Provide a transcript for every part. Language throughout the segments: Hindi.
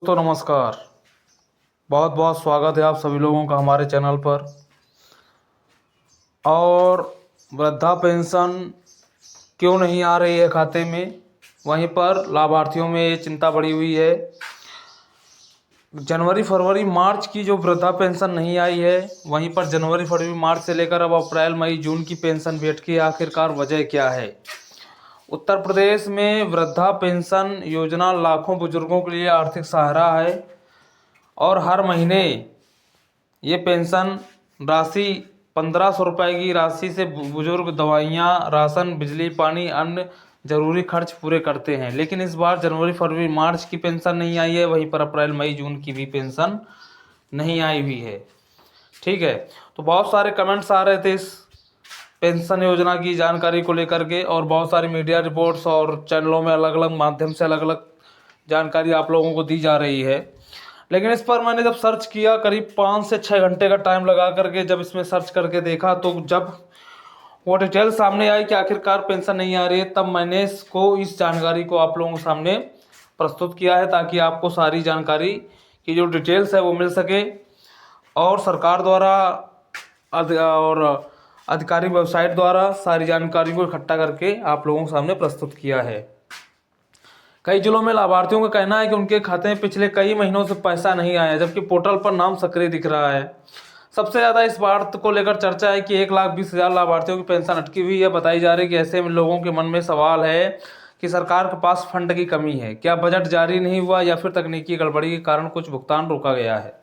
तो नमस्कार। बहुत बहुत स्वागत है आप सभी लोगों का हमारे चैनल पर। और वृद्धा पेंशन क्यों नहीं आ रही है खाते में, वहीं पर लाभार्थियों में ये चिंता बढ़ी हुई है। जनवरी फरवरी मार्च की जो वृद्धा पेंशन नहीं आई है, वहीं पर जनवरी फरवरी मार्च से लेकर अब अप्रैल मई जून की पेंशन वेट की, आखिरकार वजह क्या है। उत्तर प्रदेश में वृद्धा पेंशन योजना लाखों बुजुर्गों के लिए आर्थिक सहारा है और हर महीने ये पेंशन राशि 1500 रुपये की राशि से बुजुर्ग दवाइयाँ, राशन, बिजली, पानी, अन्य जरूरी खर्च पूरे करते हैं। लेकिन इस बार जनवरी फरवरी मार्च की पेंशन नहीं आई है, वहीं पर अप्रैल मई जून की भी पेंशन नहीं आई हुई है। ठीक है, तो बहुत सारे कमेंट्स आ रहे थे इस पेंशन योजना की जानकारी को लेकर के, और बहुत सारी मीडिया रिपोर्ट्स और चैनलों में अलग अलग माध्यम से अलग अलग जानकारी आप लोगों को दी जा रही है। लेकिन इस पर मैंने जब सर्च किया, करीब 5 से 6 घंटे का टाइम लगा करके जब इसमें सर्च करके देखा, तो जब वो डिटेल सामने आई कि आखिरकार पेंशन नहीं आ रही है, तब मैंने इस जानकारी को आप लोगों के सामने प्रस्तुत किया है, ताकि आपको सारी जानकारी की जो डिटेल्स है वो मिल सके। और सरकार द्वारा और आधिकारिक वेबसाइट द्वारा सारी जानकारी को इकट्ठा करके आप लोगों के सामने प्रस्तुत किया है। कई जिलों में लाभार्थियों का कहना है कि उनके खाते में पिछले कई महीनों से पैसा नहीं आया, जबकि पोर्टल पर नाम सक्रिय दिख रहा है। सबसे ज़्यादा इस बात को लेकर चर्चा है कि 1,20,000 लाभार्थियों की पेंशन अटकी हुई है। बताई जा रही है कि ऐसे में लोगों के मन में सवाल है कि सरकार के पास फंड की कमी है, क्या बजट जारी नहीं हुआ, या फिर तकनीकी गड़बड़ी के कारण कुछ भुगतान रोका गया है।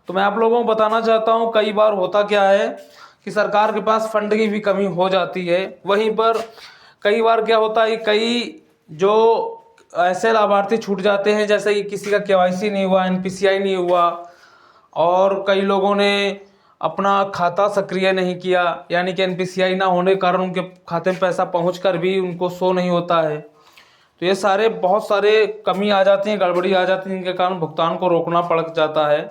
तो मैं आप लोगों को बताना चाहता हूँ, कई बार होता क्या है कि सरकार के पास फंड की भी कमी हो जाती है। वहीं पर कई बार क्या होता है, कई जो ऐसे लाभार्थी छूट जाते हैं, जैसे कि किसी का केवाईसी नहीं हुआ, एनपीसीआई नहीं हुआ, और कई लोगों ने अपना खाता सक्रिय नहीं किया, यानी कि एनपीसीआई ना होने के कारण उनके खाते में पैसा पहुंचकर भी उनको शो नहीं होता है। तो ये सारे बहुत सारे कमी आ जाती हैं, गड़बड़ी आ जाती है, जिनके कारण भुगतान को रोकना पड़ जाता है।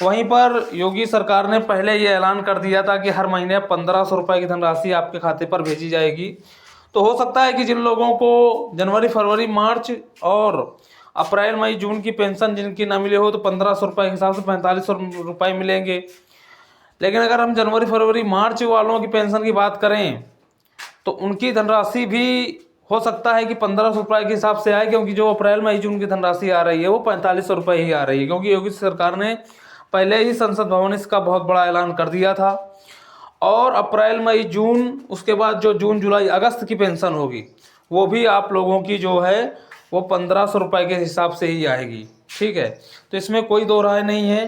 वहीं पर योगी सरकार ने पहले ये ऐलान कर दिया था कि हर महीने 1500 रुपये की धनराशि आपके खाते पर भेजी जाएगी। तो हो सकता है कि जिन लोगों को जनवरी फरवरी मार्च और अप्रैल मई जून की पेंशन जिनकी ना मिले हो, तो 1500 रुपये के हिसाब से 4500 रुपये मिलेंगे। लेकिन अगर हम जनवरी फरवरी मार्च वालों की पेंशन की बात करें, तो उनकी धनराशि भी हो सकता है कि 1500 रुपये के हिसाब से आए, क्योंकि जो अप्रैल मई जून की धनराशि आ रही है वो 4500 रुपये ही आ रही है, क्योंकि योगी सरकार ने पहले ही संसद भवन इसका बहुत बड़ा ऐलान कर दिया था। और अप्रैल मई जून, उसके बाद जो जून जुलाई अगस्त की पेंशन होगी, वो भी आप लोगों की जो है वो 1500 रुपये के हिसाब से ही आएगी। ठीक है, तो इसमें कोई दो राय नहीं है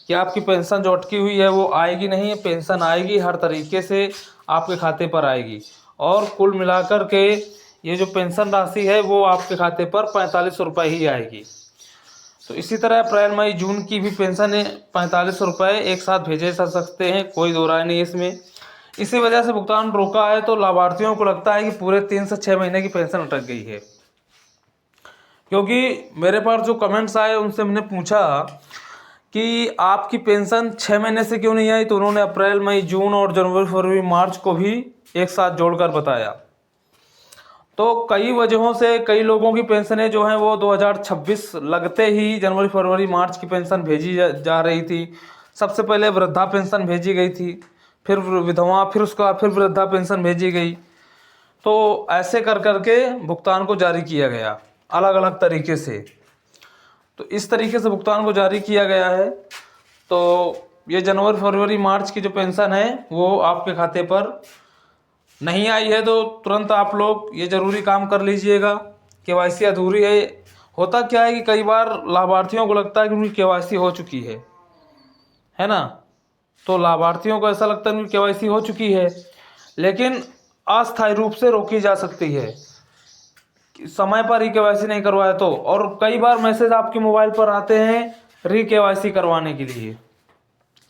कि आपकी पेंशन जो अटकी हुई है वो आएगी नहीं, पेंशन आएगी, हर तरीके से आपके खाते पर आएगी। और कुल मिलाकर के ये जो पेंशन राशि है वो आपके खाते पर 4500 रुपये ही आएगी। तो इसी तरह अप्रैल मई जून की भी पेंशन 4500 रुपये एक साथ भेजे जा सकते हैं, कोई दो राय नहीं इसमें। इसी वजह से भुगतान रोका है, तो लाभार्थियों को लगता है कि पूरे 3 से 6 महीने की पेंशन अटक गई है। क्योंकि मेरे पास जो कमेंट्स आए उनसे मैंने पूछा कि आपकी पेंशन 6 महीने से क्यों नहीं आई, तो उन्होंने अप्रैल मई जून और जनवरी फरवरी मार्च को भी एक साथ जोड़कर बताया। तो कई वजहों से कई लोगों की पेंशनें जो हैं वो 2026 लगते ही जनवरी फरवरी मार्च की पेंशन भेजी जा रही थी। सबसे पहले वृद्धा पेंशन भेजी गई थी, फिर विधवा, फिर उसके बाद फिर वृद्धा पेंशन भेजी गई। तो ऐसे कर करके भुगतान को जारी किया गया अलग अलग तरीके से। तो इस तरीके से भुगतान को जारी किया गया है। तो ये जनवरी फरवरी मार्च की जो पेंशन है वो आपके खाते पर नहीं आई है, तो तुरंत आप लोग ये ज़रूरी काम कर लीजिएगा। केवाईसी अधूरी है। होता क्या है कि कई बार लाभार्थियों को लगता है कि उनकी केवाईसी हो चुकी है ना। तो लाभार्थियों को ऐसा लगता है कि केवाईसी हो चुकी है, लेकिन अस्थायी रूप से रोकी जा सकती है समय पर ही केवाईसी नहीं करवाए तो। और कई बार मैसेज आपके मोबाइल पर आते हैं री केवाईसी करवाने के लिए,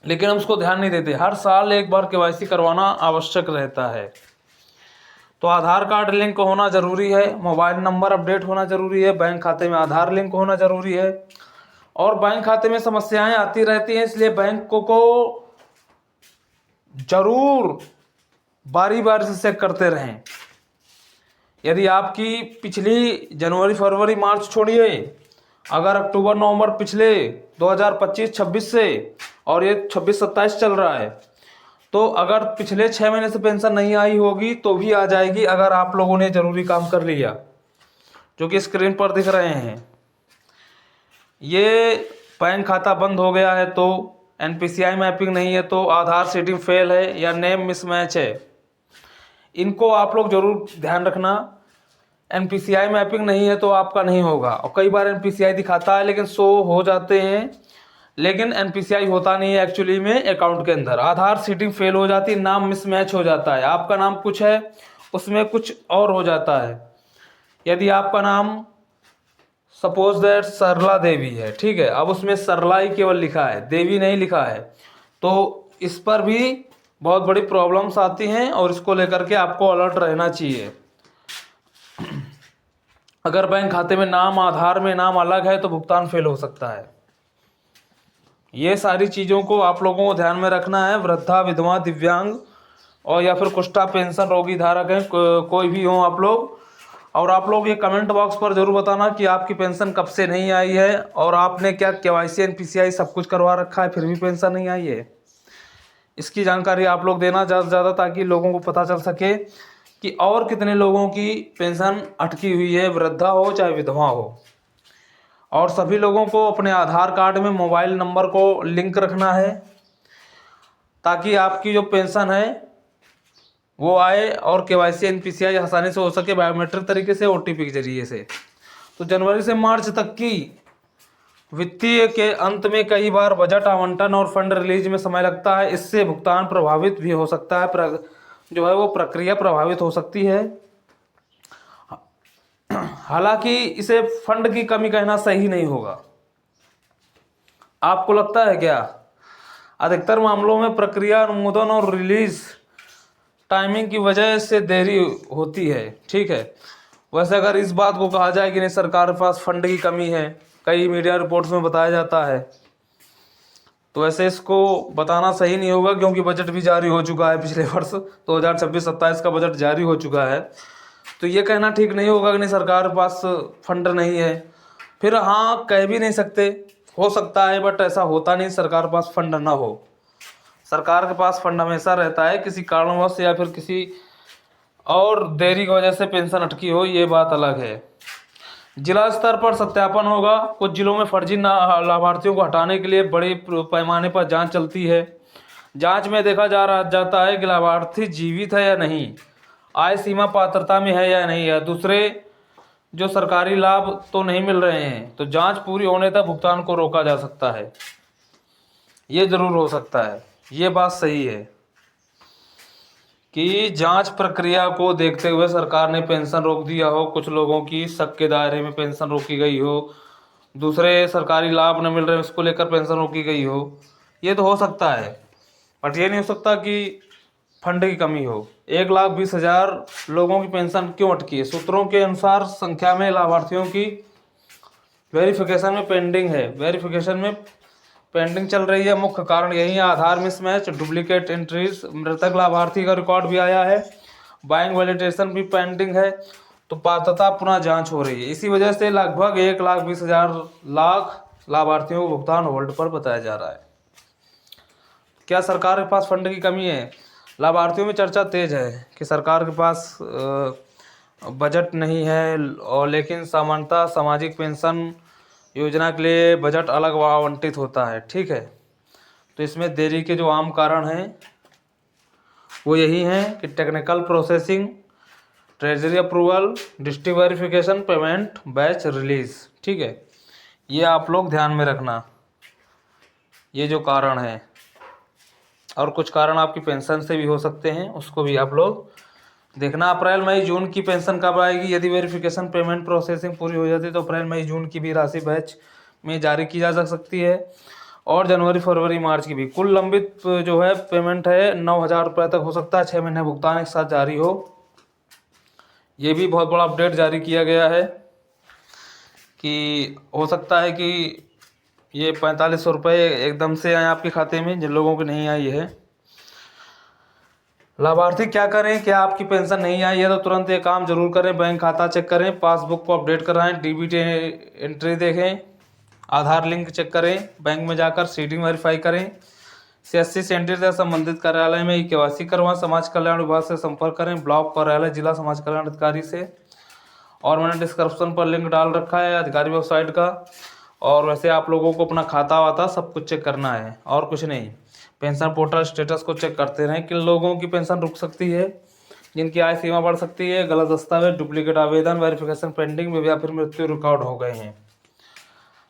लेकिन हम उसको ध्यान नहीं देते। हर साल एक बार केवाईसी करवाना आवश्यक रहता है। तो आधार कार्ड लिंक होना ज़रूरी है, मोबाइल नंबर अपडेट होना ज़रूरी है, बैंक खाते में आधार लिंक होना ज़रूरी है। और बैंक खाते में समस्याएं आती रहती हैं, इसलिए बैंकों को ज़रूर बारी बारी से चेक करते रहें। यदि आपकी पिछली जनवरी फरवरी मार्च छोड़िए, अगर अक्टूबर नवंबर पिछले 2025-26 से, और ये 26-27 चल रहा है, तो अगर पिछले 6 महीने से पेंशन नहीं आई होगी तो भी आ जाएगी, अगर आप लोगों ने जरूरी काम कर लिया, जो कि स्क्रीन पर दिख रहे हैं। ये बैंक खाता बंद हो गया है तो, एनपीसीआई मैपिंग नहीं है तो, आधार सीडिंग फेल है, या नेम मिसमैच है, इनको आप लोग जरूर ध्यान रखना। एनपीसीआई मैपिंग नहीं है तो आपका नहीं होगा, और कई बार एनपीसीआई दिखाता है लेकिन शो हो जाते हैं, लेकिन एनपीसीआई होता नहीं है एक्चुअली में अकाउंट के अंदर। आधार सीडिंग फेल हो जाती है, नाम मिसमैच हो जाता है, आपका नाम कुछ है उसमें कुछ और हो जाता है। यदि आपका नाम सपोज दैट सरला देवी है, ठीक है, अब उसमें सरला ही केवल लिखा है, देवी नहीं लिखा है, तो इस पर भी बहुत बड़ी प्रॉब्लम्स आती हैं, और इसको लेकर के आपको अलर्ट रहना चाहिए। अगर बैंक खाते में नाम, आधार में नाम अलग है तो भुगतान फेल हो सकता है। ये सारी चीज़ों को आप लोगों को ध्यान में रखना है। वृद्धा, विधवा, दिव्यांग और या फिर कुष्ठा पेंशन रोगी धारक हैं, कोई भी हो आप लोग। और आप लोग ये कमेंट बॉक्स पर जरूर बताना कि आपकी पेंशन कब से नहीं आई है, और आपने क्या केवाईसी, एनपीसीआई सब कुछ करवा रखा है फिर भी पेंशन नहीं आई है। इसकी जानकारी आप लोग देना ज़्यादा से ज़्यादा, ताकि लोगों को पता चल सके कि और कितने लोगों की पेंशन अटकी हुई है, वृद्धा हो चाहे विधवा हो। और सभी लोगों को अपने आधार कार्ड में मोबाइल नंबर को लिंक रखना है, ताकि आपकी जो पेंशन है वो आए, और केवाईसी, एनपीसीआई आसानी से हो सके बायोमेट्रिक तरीके से, ओटीपी के जरिए से। तो जनवरी से मार्च तक की वित्तीय के अंत में कई बार बजट आवंटन और फंड रिलीज में समय लगता है, इससे भुगतान प्रभावित भी हो सकता है, जो है वो प्रक्रिया प्रभावित हो सकती है। हालांकि इसे फंड की कमी कहना सही नहीं होगा। आपको लगता है क्या? अधिकतर मामलों में प्रक्रिया, अनुमोदन और रिलीज टाइमिंग की वजह से देरी होती है, ठीक है। वैसे अगर इस बात को कहा जाए कि नहीं सरकार के पास फंड की कमी है, कई मीडिया रिपोर्ट्स में बताया जाता है, तो वैसे इसको बताना सही नहीं होगा, क्योंकि बजट भी जारी हो चुका है। पिछले वर्ष 2026-27 का बजट जारी हो चुका है, तो ये कहना ठीक नहीं होगा कि नहीं सरकार के पास फंड नहीं है। फिर हाँ, कह भी नहीं सकते, हो सकता है, बट ऐसा होता नहीं सरकार के पास फंड ना हो। सरकार के पास फंड हमेशा रहता है, किसी कारणवश या फिर किसी और देरी की वजह से पेंशन अटकी हो, ये बात अलग है। जिला स्तर पर सत्यापन होगा। कुछ जिलों में फर्जी लाभार्थियों को हटाने के लिए बड़े पैमाने पर जांच चलती है। जांच में देखा जाता है कि लाभार्थी जीवित है या नहीं, आय सीमा पात्रता में है या नहीं, या दूसरे जो सरकारी लाभ तो नहीं मिल रहे हैं, तो जांच पूरी होने तक भुगतान को रोका जा सकता है। ये जरूर हो सकता है, ये बात सही है कि जांच प्रक्रिया को देखते हुए सरकार ने पेंशन रोक दिया हो, कुछ लोगों की शक के दायरे में पेंशन रोकी गई हो, दूसरे सरकारी लाभ न मिल रहे उसको लेकर पेंशन रोकी गई हो, ये तो हो सकता है। बट ये नहीं हो सकता कि फंड की कमी हो। 1,20,000 लोगों की पेंशन क्यों अटकी है? सूत्रों के अनुसार संख्या में लाभार्थियों की वेरिफिकेशन में पेंडिंग है, वेरिफिकेशन में पेंडिंग चल रही है। मुख्य कारण यही है, आधार मिसमैच, डुप्लीकेट एंट्रीज, मृतक लाभार्थी का रिकॉर्ड भी आया है, बैंक वैलिडेशन भी पेंडिंग है, तो पात्रता पुनः जांच हो रही है। इसी वजह से लगभग 1,20,000 लाभार्थियों को भुगतान होल्ड पर बताया जा रहा है। क्या सरकार के पास फंड की कमी है? लाभार्थियों में चर्चा तेज है कि सरकार के पास बजट नहीं है, और लेकिन सामान्यतः सामाजिक पेंशन योजना के लिए बजट अलग आवंटित होता है, ठीक है। तो इसमें देरी के जो आम कारण हैं वो यही हैं कि technical processing, treasury approval, district verification, payment, batch release, ठीक है। ये आप लोग ध्यान में रखना, ये जो कारण है। और कुछ कारण आपकी पेंशन से भी हो सकते हैं, उसको भी आप लोग देखना। अप्रैल मई जून की पेंशन कब आएगी? यदि वेरिफिकेशन, पेमेंट प्रोसेसिंग पूरी हो जाती है तो अप्रैल मई जून की भी राशि बैच में जारी की जा सकती है, और जनवरी फरवरी मार्च की भी। कुल लंबित जो है पेमेंट है 9,000 रुपये तक हो सकता है, 6 महीने भुगतान एक साथ जारी हो। ये भी बहुत बड़ा अपडेट जारी किया गया है कि हो सकता है कि ये 4500 रुपये एकदम से आए आपके खाते में, जिन लोगों की नहीं आई है। लाभार्थी क्या करें? क्या आपकी पेंशन नहीं आई है तो तुरंत ये काम जरूर करें, बैंक खाता चेक करें, पासबुक को अपडेट कराएं, डीबीटी एंट्री देखें, आधार लिंक चेक करें, बैंक में जाकर सीडिंग वेरीफाई करें, CSC सेंटर से संबंधित कार्यालय में KYC करवाएं, समाज कल्याण विभाग से संपर्क करें, ब्लॉक कार्यालय जिला समाज कल्याण अधिकारी से। और मैंने डिस्क्रिप्शन पर लिंक डाल रखा है अधिकारी वेबसाइट का। और वैसे आप लोगों को अपना खाता वाता सब कुछ चेक करना है और कुछ नहीं। पेंशन पोर्टल स्टेटस को चेक करते रहें। किन लोगों की पेंशन रुक सकती है, जिनकी आय सीमा बढ़ सकती है, गलत दस्तावेज, डुप्लीकेट आवेदन, वेरिफिकेशन पेंडिंग या फिर मृत्यु रिकॉर्ड हो गए हैं।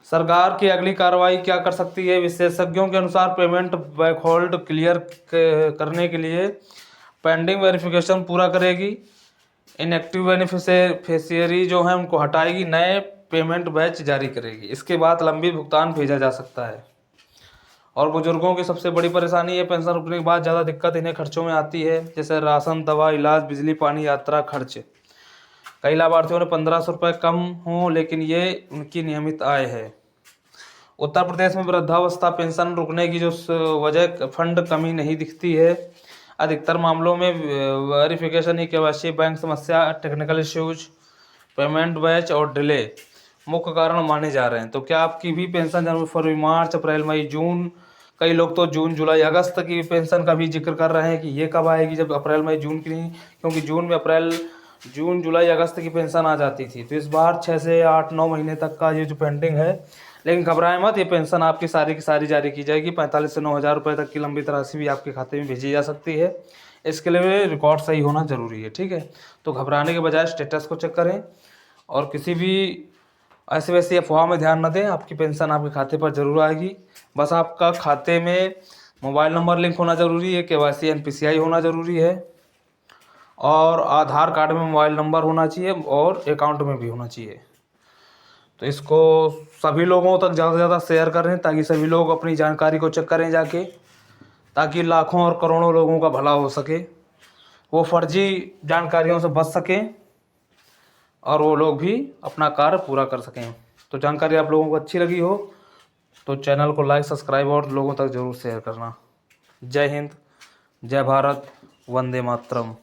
सरकार की अगली कार्रवाई क्या कर सकती है? विशेषज्ञों के अनुसार पेमेंट बैकहोल्ड क्लियर करने के लिए पेंडिंग वेरिफिकेशन पूरा करेगी, इनएक्टिव बेनिफिशियरी जो है उनको हटाएगी, नए पेमेंट बैच जारी करेगी। इसके बाद लंबी भुगतान भेजा जा सकता है। और बुजुर्गों की सबसे बड़ी परेशानी है, पेंशन रुकने के बाद ज़्यादा दिक्कत इन्हें खर्चों में आती है, जैसे राशन, दवा, इलाज, बिजली, पानी, यात्रा खर्च। कई लाभार्थियों ने 1500 रुपये कम हों, लेकिन ये उनकी नियमित आय है। उत्तर प्रदेश में वृद्धावस्था पेंशन रुकने की जो वजह फंड कमी नहीं दिखती है। अधिकतर मामलों में वेरिफिकेशन, KYC, बैंक समस्या, टेक्निकल इश्यूज, पेमेंट बैच और डिले मुख्य कारण माने जा रहे हैं। तो क्या आपकी भी पेंशन जनवरी, फरवरी, मार्च, अप्रैल, मई, जून, कई लोग तो जून, जुलाई, अगस्त की पेंशन का भी जिक्र कर रहे हैं कि ये कब आएगी, जब अप्रैल, मई, जून की नहीं, क्योंकि जून, जुलाई, अगस्त की पेंशन आ जाती थी। तो इस बार 6 से 8-9 महीने तक का ये जो पेंडिंग है। लेकिन घबराएं मत, ये पेंशन आपकी सारी की सारी जारी की जाएगी। 45 से 9,000 रुपये तक की लंबित राशि भी आपके खाते में भेजी जा सकती है। इसके लिए रिकॉर्ड सही होना जरूरी है, ठीक है। तो घबराने के बजाय स्टेटस को चेक करें और किसी भी ऐसे वैसे अफवाह में ध्यान न दें। आपकी पेंशन आपके खाते पर जरूर आएगी। बस आपका खाते में मोबाइल नंबर लिंक होना ज़रूरी है, KYC NPCI होना ज़रूरी है, और आधार कार्ड में मोबाइल नंबर होना चाहिए और अकाउंट में भी होना चाहिए। तो इसको सभी लोगों तक ज़्यादा से ज़्यादा शेयर करें ताकि सभी लोग अपनी जानकारी को चेक करें जाके, ताकि लाखों और करोड़ों लोगों का भला हो सके, वो फर्जी जानकारियों से बच सकें और वो लोग भी अपना कार्य पूरा कर सकें। तो जानकारी आप लोगों को अच्छी लगी हो तो चैनल को लाइक, सब्सक्राइब और लोगों तक ज़रूर शेयर करना। जय हिंद, जय भारत, वंदे मातरम।